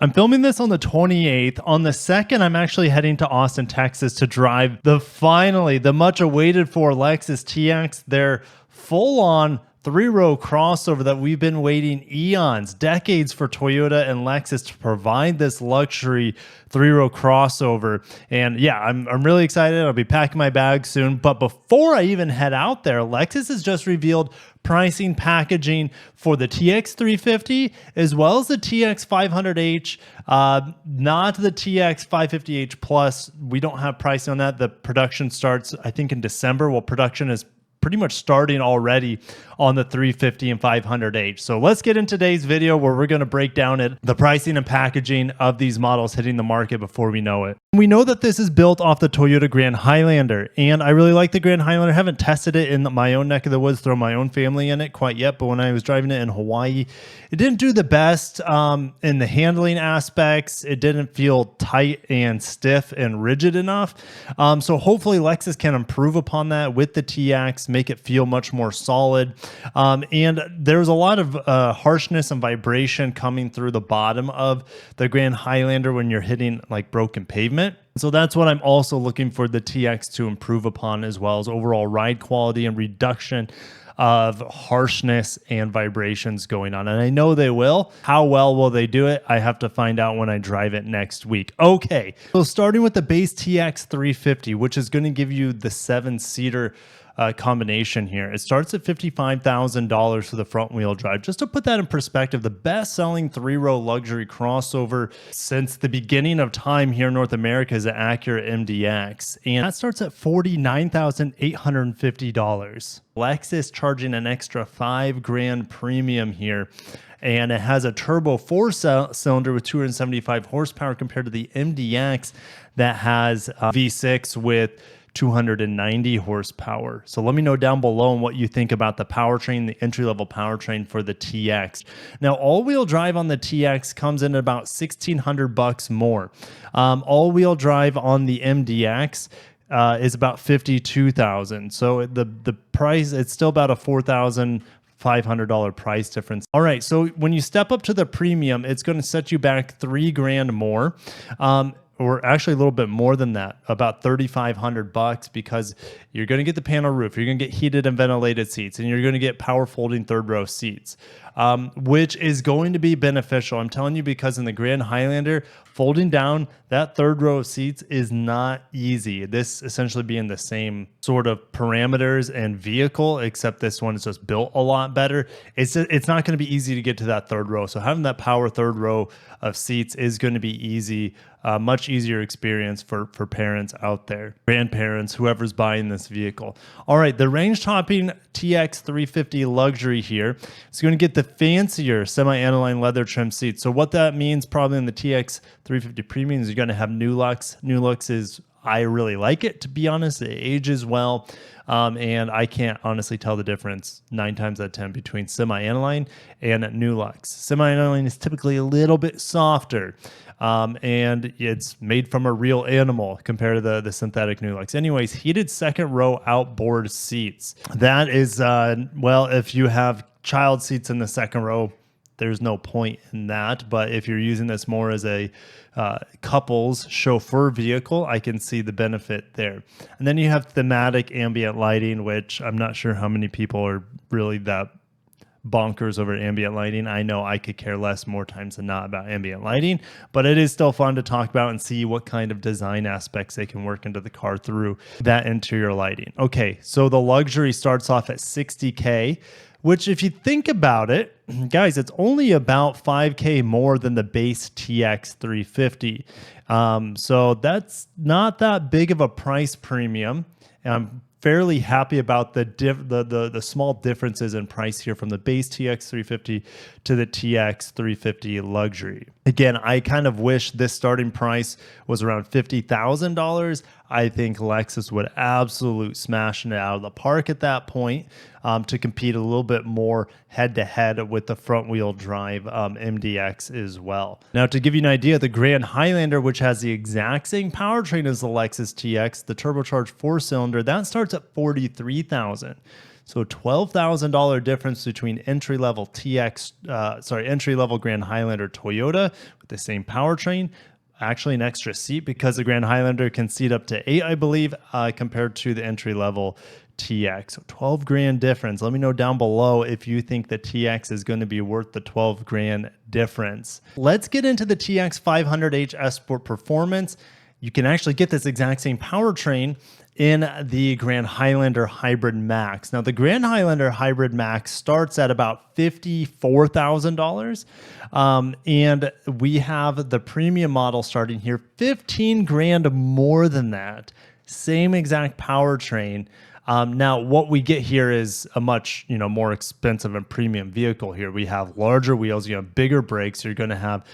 I'm filming this on the 28th. On the 2nd, I'm actually heading to Austin, Texas to drive the much awaited for Lexus TX, their full-on three-row crossover that we've been waiting eons, decades for Toyota and Lexus to provide this luxury three-row crossover. And yeah, I'm really excited. I'll be packing my bag soon. But before I even head out there, Lexus has just revealed pricing packaging for the TX 350 as well as the TX 500H, not the TX 550H Plus. We don't have pricing on that. The production starts, I think, in December. Well, production is pretty much starting already on the 350 and 500H. So let's get in today's video where we're going to break down the pricing and packaging of these models hitting the market before we know it. We know that this is built off the Toyota Grand Highlander, and I really like the Grand Highlander. I haven't tested it in my own neck of the woods, throw my own family in it quite yet, but when I was driving it in Hawaii, it didn't do the best in the handling aspects. It didn't feel tight and stiff and rigid enough. So hopefully Lexus can improve upon that with the TX, make it feel much more solid. And there's a lot of harshness and vibration coming through the bottom of the Grand Highlander when you're hitting like broken pavement. So that's what I'm also looking for the TX to improve upon, as well as overall ride quality and reduction of harshness and vibrations going on. And I know they will. How well will they do it? I have to find out when I drive it next week. Okay, so starting with the base TX 350, which is going to give you the 7-seater combination here. It starts at $55,000 for the front wheel drive. Just to put that in perspective, the best-selling three-row luxury crossover since the beginning of time here in North America is the Acura MDX, and that starts at $49,850. Lexus charging an extra $5,000 premium here, and it has a turbo four-cylinder with 275 horsepower compared to the MDX that has a V6 with 290 horsepower. So let me know down below what you think about the powertrain, the entry-level powertrain for the TX. Now, all-wheel drive on the TX comes in at about $1,600 more. All-wheel drive on the MDX is about $52,000. So the price, it's still about a $4,500 price difference. All right, so when you step up to the premium, it's going to set you back $3,000 more. Or actually a little bit more than that, about $3,500, because you're going to get the panel roof, you're going to get heated and ventilated seats, and you're going to get power folding third row seats, which is going to be beneficial. I'm telling you, because in the Grand Highlander, folding down that third row of seats is not easy. This essentially being the same sort of parameters and vehicle, except this one is just built a lot better. It's not going to be easy to get to that third row. So having that power third row of seats is going to be easy. Much easier experience for parents out there, grandparents, whoever's buying this vehicle. All right, the range-topping TX 350 luxury here is going to get the fancier semi-aniline leather trim seats. So what that means probably in the TX 350 Premium is you're going to have New Lux. New Lux is, I really like it, to be honest. It ages well. And I can't honestly tell the difference 9 times out of 10 between semi-aniline and New Lux. Semi-aniline is typically a little bit softer, and it's made from a real animal compared to the synthetic New Lux. Anyways, heated second row outboard seats. That is, well, if you have child seats in the second row, there's no point in that. But if you're using this more as a couple's chauffeur vehicle, I can see the benefit there. And then you have thematic ambient lighting, which I'm not sure how many people are really that bonkers over ambient lighting. I know I could care less more times than not about ambient lighting, but it is still fun to talk about and see what kind of design aspects they can work into the car through that interior lighting. Okay, so the luxury starts off at $60K, which if you think about it, guys, it's only about $5K more than the base TX 350. So that's not that big of a price premium. I'm fairly happy about the small differences in price here from the base TX 350 to the TX 350 luxury. Again, I kind of wish this starting price was around $50,000. I think Lexus would absolutely smash it out of the park at that point to compete a little bit more head-to-head with the front-wheel drive MDX as well. Now, to give you an idea, the Grand Highlander, which has the exact same powertrain as the Lexus TX, the turbocharged four-cylinder, that starts at $43,000. So $12,000 difference between entry-level entry-level Grand Highlander Toyota with the same powertrain. Actually an extra seat because the Grand Highlander can seat up to 8, I believe, compared to the entry-level TX. So 12 grand difference. Let me know down below if you think the TX is going to be worth the 12 grand difference. Let's get into the TX 500h S Sport Performance. You can actually get this exact same powertrain in the Grand Highlander Hybrid Max. Now, the Grand Highlander Hybrid Max starts at about $54,000. And we have the premium model starting here, 15 grand more than that. Same exact powertrain. Now, what we get here is a much, more expensive and premium vehicle here. We have larger wheels, bigger brakes. You're going to have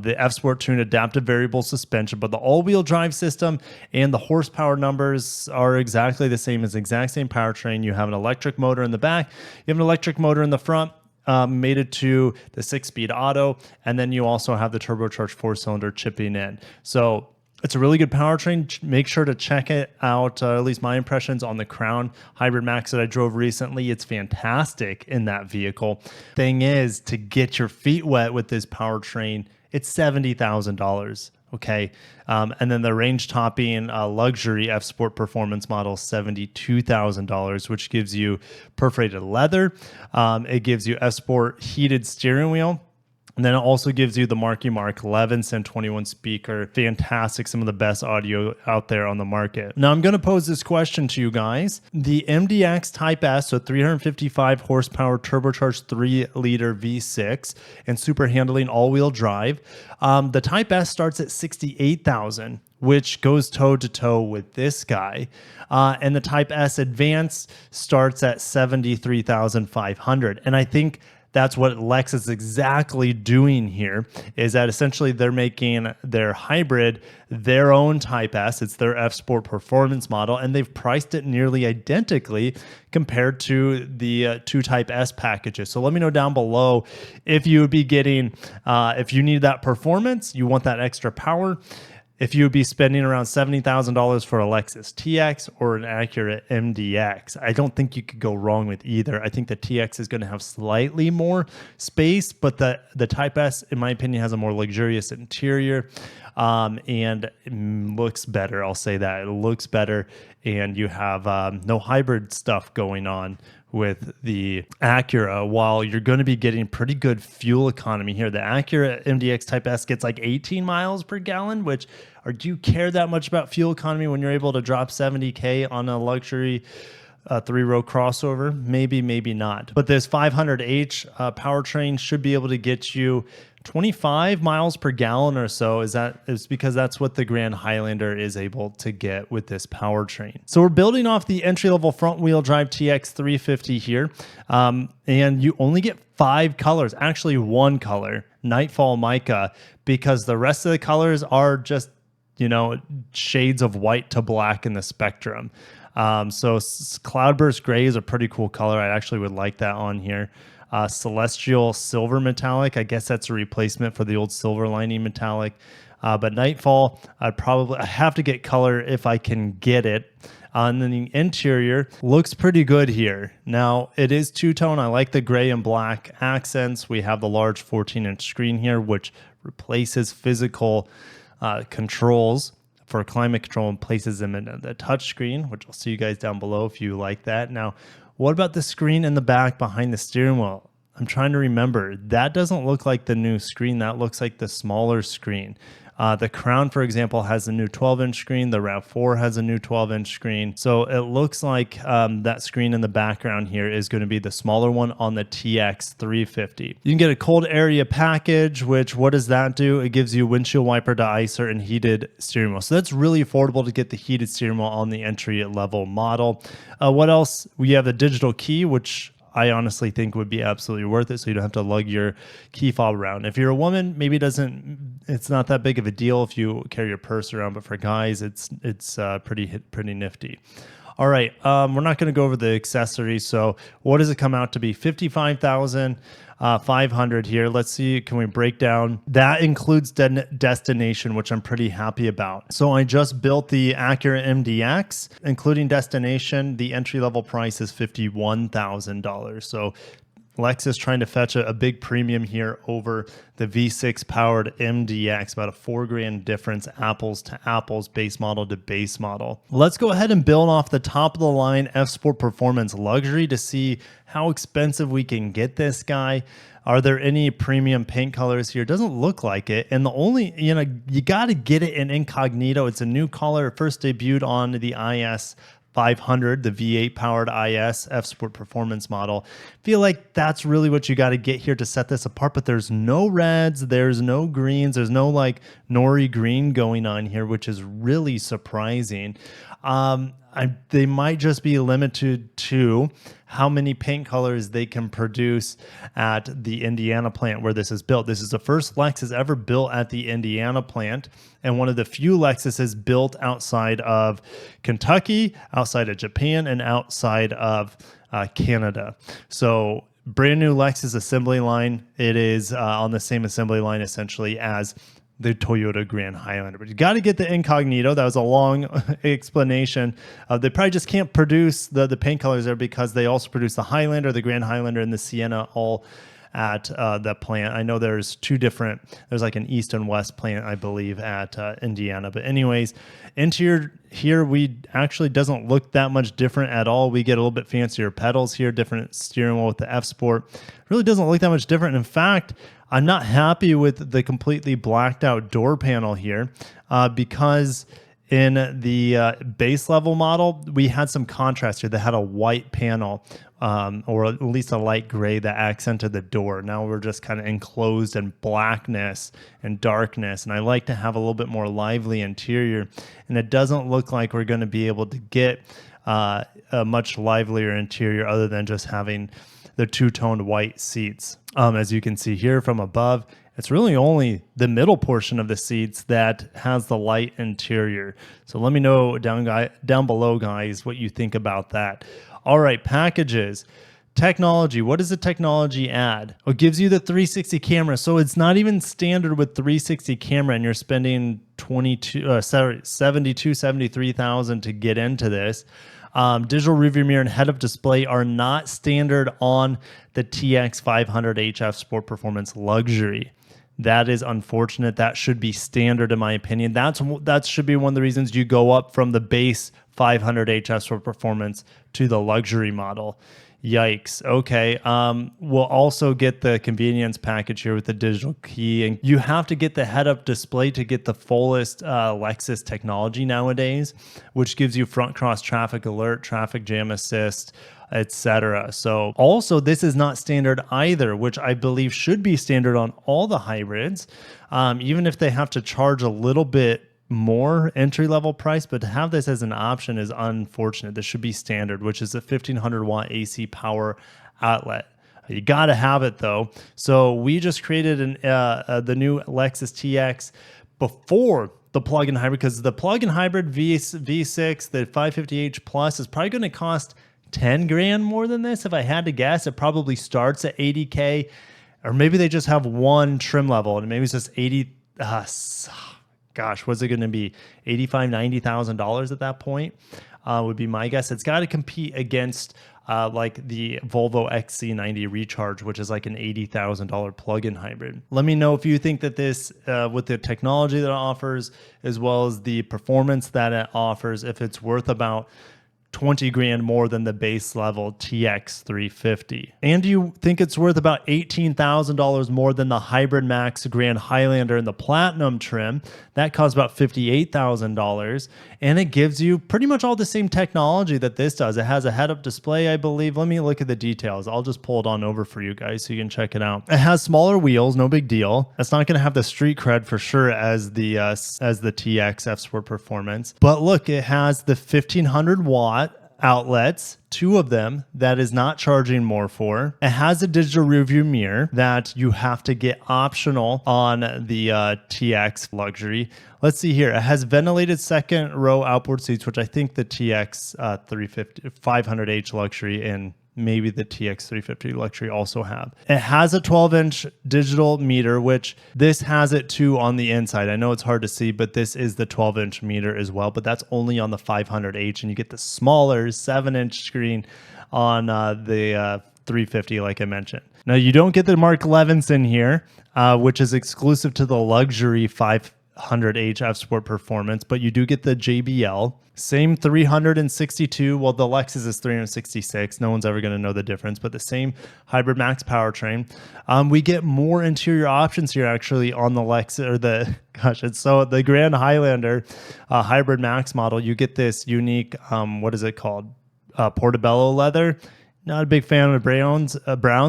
the F-Sport Tune adaptive variable suspension, but the all-wheel drive system and the horsepower numbers are exactly the same as the exact same powertrain. You have an electric motor in the back. You have an electric motor in the front. Mated to the 6-speed auto, and then you also have the turbocharged 4-cylinder chipping in. So it's a really good powertrain. Make sure to check it out, at least my impressions on the Crown Hybrid Max that I drove recently. It's fantastic in that vehicle. Thing is, to get your feet wet with this powertrain, it's $70,000. Okay. And then the range topping luxury F Sport Performance model, $72,000, which gives you perforated leather. It gives you F Sport heated steering wheel. And then it also gives you the Marky Mark Levinson 21 speaker. Fantastic. Some of the best audio out there on the market. Now, I'm going to pose this question to you guys. The MDX Type S, so 355 horsepower turbocharged 3-liter V6 and super handling all-wheel drive. The Type S starts at $68,000, which goes toe-to-toe with this guy. And the Type S Advance starts at $73,500. And I think that's what Lexus is exactly doing here, is that essentially they're making their hybrid their own Type S. It's their F Sport Performance model, and they've priced it nearly identically compared to the two Type S packages. So let me know down below if you would be getting, if you need that performance, you want that extra power, if you would be spending around $70,000 for a Lexus TX or an Acura MDX. I don't think you could go wrong with either. I think the TX is going to have slightly more space, but the Type S, in my opinion, has a more luxurious interior and looks better. I'll say that. It looks better, and you have no hybrid stuff going on with the Acura, while you're going to be getting pretty good fuel economy here. The Acura MDX Type S gets like 18 miles per gallon, which, or do you care that much about fuel economy when you're able to drop 70K on a luxury 3-row crossover? Maybe, maybe not. But this 500h powertrain should be able to get you 25 miles per gallon or so. Is because that's what the Grand Highlander is able to get with this powertrain. So we're building off the entry-level front-wheel drive TX 350 here, and you only get 5 colors, actually 1 color, Nightfall Mica, because the rest of the colors are just, shades of white to black in the spectrum. So Cloudburst Gray is a pretty cool color. I actually would like that on here. Celestial Silver Metallic, I guess that's a replacement for the old Silver Lining Metallic. But Nightfall, I have to get color if I can get it. And then the interior looks pretty good here. Now, it is two-tone. I like the gray and black accents. We have the large 14-inch screen here, which replaces physical controls for climate control and places them in the touch screen, which I'll see you guys down below if you like that. Now, what about the screen in the back behind the steering wheel? I'm trying to remember. That doesn't look like the new screen. That looks like the smaller screen. The Crown, for example, has a new 12-inch screen. The RAV4 has a new 12-inch screen. So it looks like that screen in the background here is going to be the smaller one on the TX 350. You can get a cold area package, which, what does that do? It gives you windshield wiper deicer and heated steering wheel. So that's really affordable to get the heated steering wheel on the entry-level model. What else? We have the digital key, which I honestly think would be absolutely worth it, so you don't have to lug your key fob around. If you're a woman, maybe it's not that big of a deal if you carry your purse around, but for guys, it's pretty nifty. All right, we're not going to go over the accessories. So what does it come out to be? 55,500 here. Let's see, can we break down? That includes destination, which I'm pretty happy about. So I just built the Acura MDX, including destination. The entry level price is $51,000. So Lexus trying to fetch a big premium here over the V6 powered MDX, about a $4,000 difference, apples to apples, base model to base model. Let's go ahead and build off the top of the line F Sport Performance Luxury to see how expensive we can get this guy. Are there any premium paint colors here? Doesn't look like it. And the only, you got to get it in incognito. It's a new color, first debuted on the IS 500, the V8 powered IS F Sport Performance model. Feel like that's really what you got to get here to set this apart, but there's no reds, there's no greens, there's no like nori green going on here, which is really surprising. They might just be limited to how many paint colors they can produce at the Indiana plant where this is built. This is the first Lexus ever built at the Indiana plant, and one of the few Lexuses built outside of Kentucky, outside of Japan, and outside of Canada. So brand new Lexus assembly line. It is on the same assembly line essentially as the Toyota Grand Highlander. But you got to get the incognito. That was a long explanation. They probably just can't produce the paint colors there because they also produce the Highlander, the Grand Highlander, and the Sienna all at the plant. I know there's two different, there's like an east and west plant, I believe, at Indiana. But anyways, interior here, we actually doesn't look that much different at all. We get a little bit fancier pedals here, different steering wheel with the F Sport. Really doesn't look that much different. In fact, I'm not happy with the completely blacked out door panel here because in the base level model, we had some contrast here that had a white panel or at least a light gray that accented the door. Now we're just kind of enclosed in blackness and darkness. And I like to have a little bit more lively interior. And it doesn't look like we're going to be able to get a much livelier interior other than just having the two-toned white seats. As you can see here from above, it's really only the middle portion of the seats that has the light interior. So let me know down below, guys, what you think about that. All right, packages. Technology. What does the technology add? It gives you the 360 camera. So it's not even standard with 360 camera, and you're spending $73,000 to get into this. Digital rearview mirror and head-up display are not standard on the TX 500 HF Sport Performance Luxury. That is unfortunate. That should be standard in my opinion. That should be one of the reasons you go up from the base 500 HF Sport Performance to the luxury model. Yikes. Okay. We'll also get the convenience package here with the digital key, and you have to get the head-up display to get the fullest Lexus technology nowadays, which gives you front cross traffic alert, traffic jam assist, etc. So also this is not standard either, which I believe should be standard on all the hybrids, even if they have to charge a little bit more entry-level price, but to have this as an option is unfortunate. This should be standard, which is a 1500 watt AC power outlet. You got to have it though. So we just created the new Lexus TX before the plug-in hybrid, because the plug-in hybrid V6, the 550h Plus, is probably going to cost 10 grand more than this. If I had to guess, it probably starts at 80K, or maybe they just have one trim level and maybe it's just 80. Gosh, what's it going to be? $85,000, $90,000 at that point would be my guess. It's got to compete against like the Volvo XC90 Recharge, which is like an $80,000 plug-in hybrid. Let me know if you think that this, with the technology that it offers, as well as the performance that it offers, if it's worth about 20 grand more than the base level TX 350. And do you think it's worth about $18,000 more than the Hybrid Max Grand Highlander in the Platinum trim? That costs about $58,000. And it gives you pretty much all the same technology that this does. It has a head-up display, I believe. Let me look at the details. I'll just pull it on over for you guys so you can check it out. It has smaller wheels, no big deal. It's not going to have the street cred for sure as the TX F Sport Performance. But look, it has the 1500 watt outlets, 2 of them, that is not charging more for. It has a digital rearview mirror that you have to get optional on the TX luxury. Let's see here. It has ventilated second row outboard seats, which I think the TX 500H luxury and maybe the TX 350 luxury also have. It has a 12-inch digital meter, which this has it too on the inside. I know it's hard to see, but this is the 12-inch meter as well, but that's only on the 500H, and you get the smaller 7-inch screen on the 350 like I mentioned. Now you don't get the Mark Levinson here, which is exclusive to the luxury 500H F-Sport Performance, but you do get the JBL. Same 362, well, the Lexus is 366. No one's ever going to know the difference, but the same Hybrid Max powertrain. We get more interior options here, actually, on the Lexus, or the, the Grand Highlander Hybrid Max model. You get this unique, what is it called? Portobello leather. Not a big fan of browns,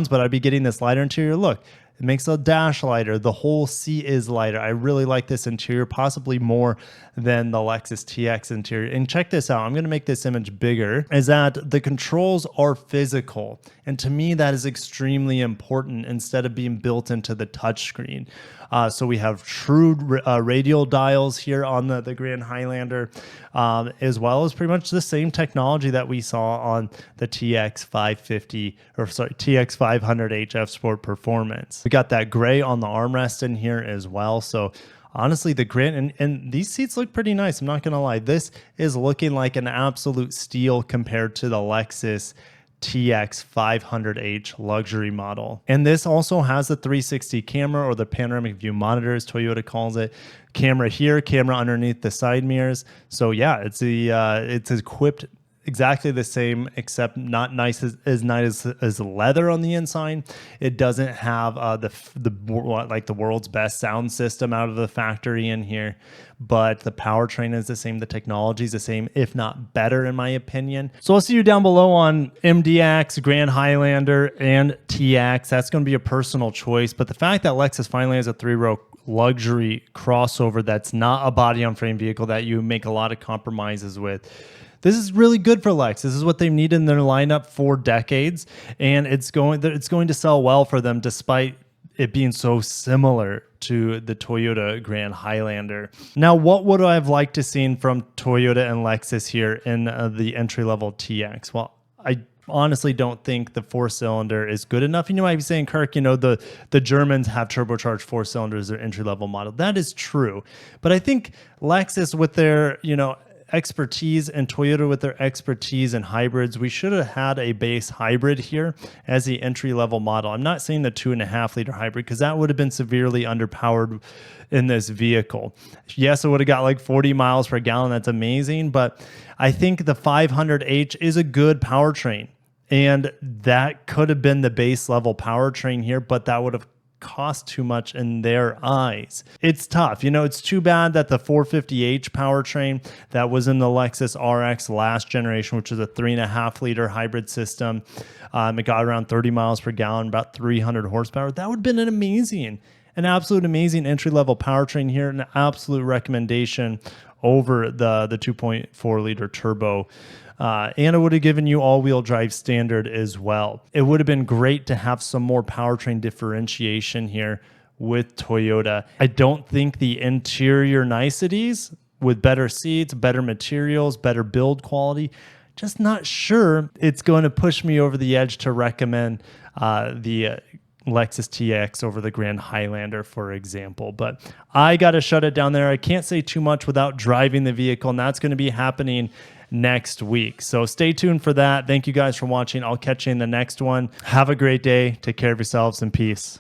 but I'd be getting this lighter interior look. It makes the dash lighter. The whole seat is lighter. I really like this interior, possibly more than the Lexus TX interior. And check this out. I'm going to make this image bigger. Is that the controls are physical. And to me, that is extremely important instead of being built into the touchscreen. So we have true radial dials here on the Grand Highlander, as well as pretty much the same technology that we saw on the TX 550, or sorry, TX 500H F-Sport Performance. We got that gray on the armrest in here as well. So honestly, the Grand, and these seats look pretty nice. I'm not going to lie. This is looking like an absolute steal compared to the Lexus TX 500H luxury model. And this also has the 360 camera, or the panoramic view monitor as Toyota calls it. Camera here, camera underneath the side mirrors. So yeah, it's equipped exactly the same, except not nice as leather on the inside. It doesn't have the world's best sound system out of the factory in here, but the powertrain is the same. The technology is the same, if not better, in my opinion. So I'll see you down below on MDX, Grand Highlander, and TX. That's going to be a personal choice. But the fact that Lexus finally has a 3-row luxury crossover that's not a body-on-frame vehicle that you make a lot of compromises with, this is really good for Lex. This is what they've needed in their lineup for decades, and it's going to sell well for them despite it being so similar to the Toyota Grand Highlander. Now, what would I have liked to seen from Toyota and Lexus here in the entry-level TX? Well, I honestly don't think the 4-cylinder is good enough. You might be saying, Kirk, the Germans have turbocharged 4 cylinders, their entry-level model. That is true. But I think Lexus with their, expertise, and Toyota with their expertise in hybrids, we should have had a base hybrid here as the entry-level model. I'm not saying the 2.5-liter hybrid, because that would have been severely underpowered in this vehicle. Yes, it would have got like 40 miles per gallon. That's amazing. But I think the 500H is a good powertrain, and that could have been the base level powertrain here, but that would have cost too much in their eyes. It's tough. It's too bad that the 450H powertrain that was in the Lexus RX last generation, which is a 3.5-liter hybrid system, it got around 30 miles per gallon, about 300 horsepower. That would have been an absolute amazing entry-level powertrain here, an absolute recommendation over the 2.4-liter turbo. And it would have given you all-wheel drive standard as well. It would have been great to have some more powertrain differentiation here with Toyota. I don't think the interior niceties with better seats, better materials, better build quality, just not sure it's going to push me over the edge to recommend the Lexus TX over the Grand Highlander, for example. But I got to shut it down there. I can't say too much without driving the vehicle, and that's going to be happening next week. So stay tuned for that. Thank you guys for watching. I'll catch you in the next one. Have a great day. Take care of yourselves, and peace.